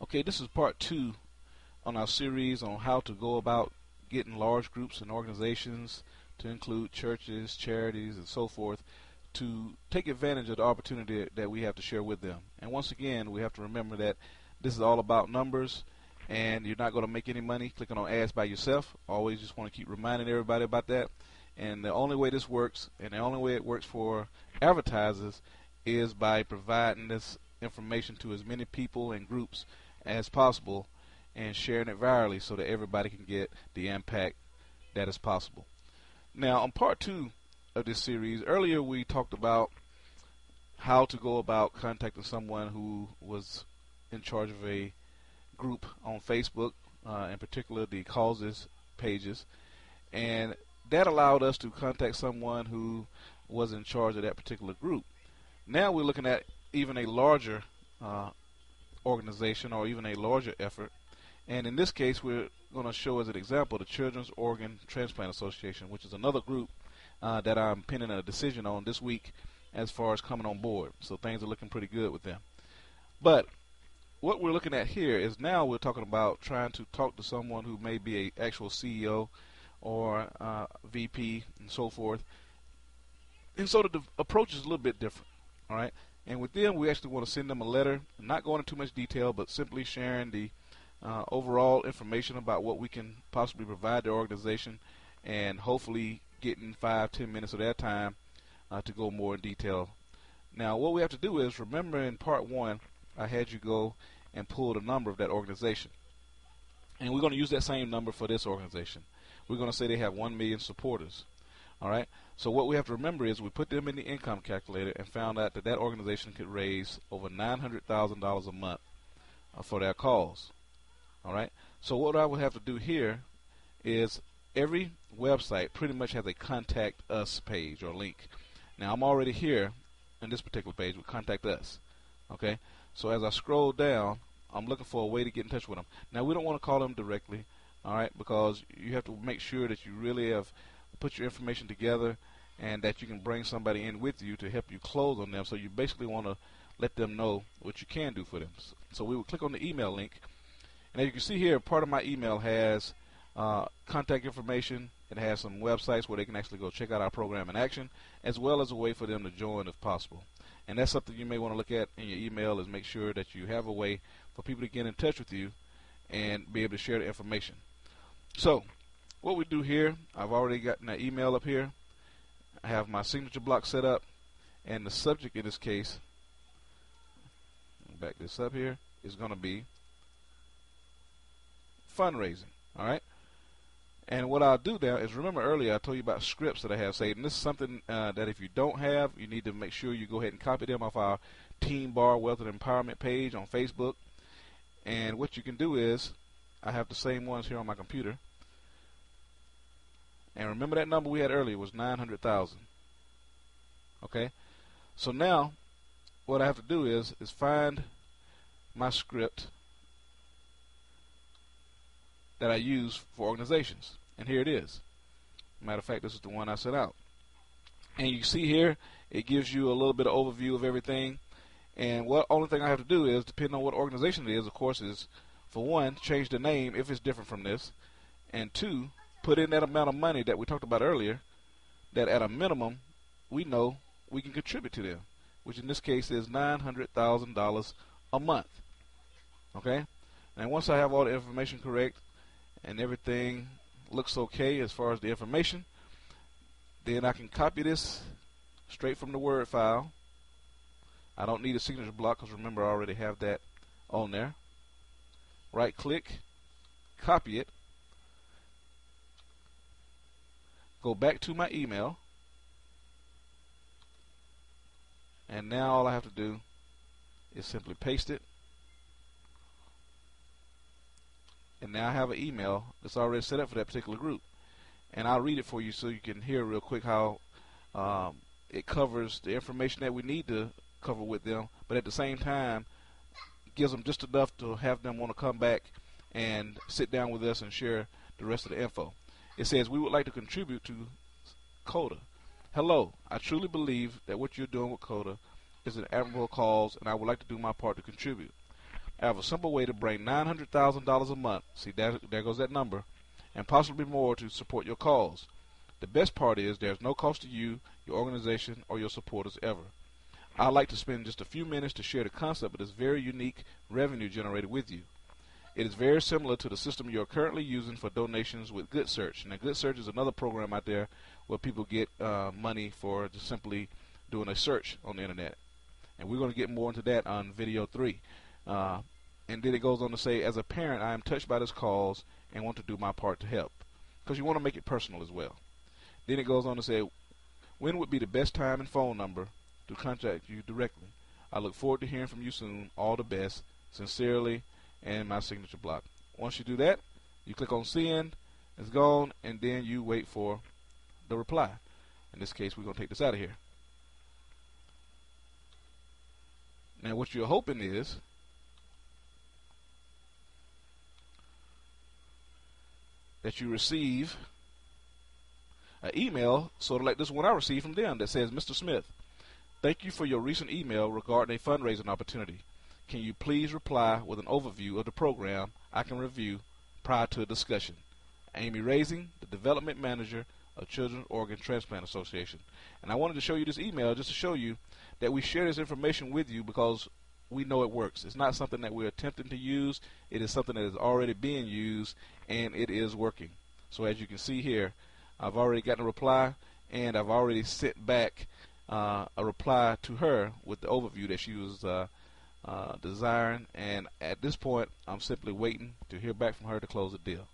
Okay, this is part 2 on our series on how to go about getting large groups and organizations, to include churches, charities, and so forth, to take advantage of the opportunity that we have to share with them. And once again, we have to remember that this is all about numbers, and you're not going to make any money clicking on ads by yourself. Always just want to keep reminding everybody about that. And the only way this works, and the only way it works for advertisers, is by providing this information to as many people and groups as possible and sharing it virally so that everybody can get the impact that is possible. Now, on part 2 of this series, earlier we talked about how to go about contacting someone who was in charge of a group on Facebook, in particular the causes pages, and that allowed us to contact someone who was in charge of that particular group. Now we're looking at even a larger organization or even a larger effort, and in this case we're going to show as an example the Children's Organ Transplant Association, which is another group that I'm pending a decision on this week as far as coming on board. So things are looking pretty good with them. But what we're looking at here is now we're talking about trying to talk to someone who may be a actual CEO or VP and so forth. And so the approach is a little bit different. All right. And with them, we actually want to send them a letter, not going into too much detail, but simply sharing the overall information about what we can possibly provide the organization, and hopefully getting 5-10 minutes of their time to go more in detail. Now, what we have to do is, remember in part 1, I had you go and pull the number of that organization. And we're going to use that same number for this organization. We're going to say they have 1 million supporters. All right. So what we have to remember is we put them in the income calculator and found out that that organization could raise over $900,000 a month for their cause. All right. So what I would have to do here is every website pretty much has a contact us page or link. Now I'm already here in this particular page with contact us. Okay. So as I scroll down, I'm looking for a way to get in touch with them. Now we don't want to call them directly. All right, because you have to make sure that you really have put your information together and that you can bring somebody in with you to help you close on them. So you basically want to let them know what you can do for them. So we will click on the email link, and as you can see here, part of my email has contact information. It has some websites where they can actually go check out our program in action, as well as a way for them to join if possible. And that's something you may want to look at in your email, is make sure that you have a way for people to get in touch with you and be able to share the information. So what we do here, I've already gotten that email up here. I have my signature block set up, and the subject in this case, back this up here, is going to be fundraising. All right. And what I'll do now is, remember earlier I told you about scripts that I have saved, and this is something that if you don't have, you need to make sure you go ahead and copy them off our Team Bar Wealth and Empowerment page on Facebook. And what you can do is, I have the same ones here on my computer. And remember that number we had earlier was 900,000. Okay? So now what I have to do is find my script that I use for organizations. And here it is. Matter of fact, this is the one I sent out. And you see here, it gives you a little bit of overview of everything. And what only thing I have to do is, depending on what organization it is, of course, is, for one, change the name if it's different from this, and two, put in that amount of money that we talked about earlier, that at a minimum we know we can contribute to them, which in this case is $900,000 a month. Okay? And once I have all the information correct and everything looks okay as far as the information, then I can copy this straight from the Word file. I don't need a signature block because remember I already have that on there. Right click, copy it, go back to my email, and now all I have to do is simply paste it. And now I have an email that's already set up for that particular group. And I'll read it for you so you can hear real quick how it covers the information that we need to cover with them, but at the same time gives them just enough to have them want to come back and sit down with us and share the rest of the info. It says, we would like to contribute to CODA. Hello, I truly believe that what you're doing with CODA is an admirable cause, and I would like to do my part to contribute. I have a simple way to bring $900,000 a month, see there goes that number, and possibly more to support your cause. The best part is there's no cost to you, your organization, or your supporters ever. I'd like to spend just a few minutes to share the concept of this very unique revenue generated with you. It is very similar to the system you're currently using for donations with GoodSearch. Now, GoodSearch is another program out there where people get money for just simply doing a search on the internet. And we're going to get more into that on video 3. And then it goes on to say, as a parent, I am touched by this cause and want to do my part to help. Because you want to make it personal as well. Then it goes on to say, when would be the best time and phone number to contact you directly? I look forward to hearing from you soon. All the best. Sincerely, and my signature block. Once you do that, you click on send, it's gone, and then you wait for the reply. In this case, we're going to take this out of here. Now, what you're hoping is that you receive an email sort of like this one I received from them that says, Mr. Smith, thank you for your recent email regarding a fundraising opportunity. Can you please reply with an overview of the program I can review prior to a discussion? Amy Raising, the Development Manager of Children's Organ Transplant Association. And I wanted to show you this email just to show you that we share this information with you because we know it works. It's not something that we're attempting to use. It is something that is already being used, and it is working. So as you can see here, I've already gotten a reply, and I've already sent back a reply to her with the overview that she was desiring, and at this point I'm simply waiting to hear back from her to close the deal.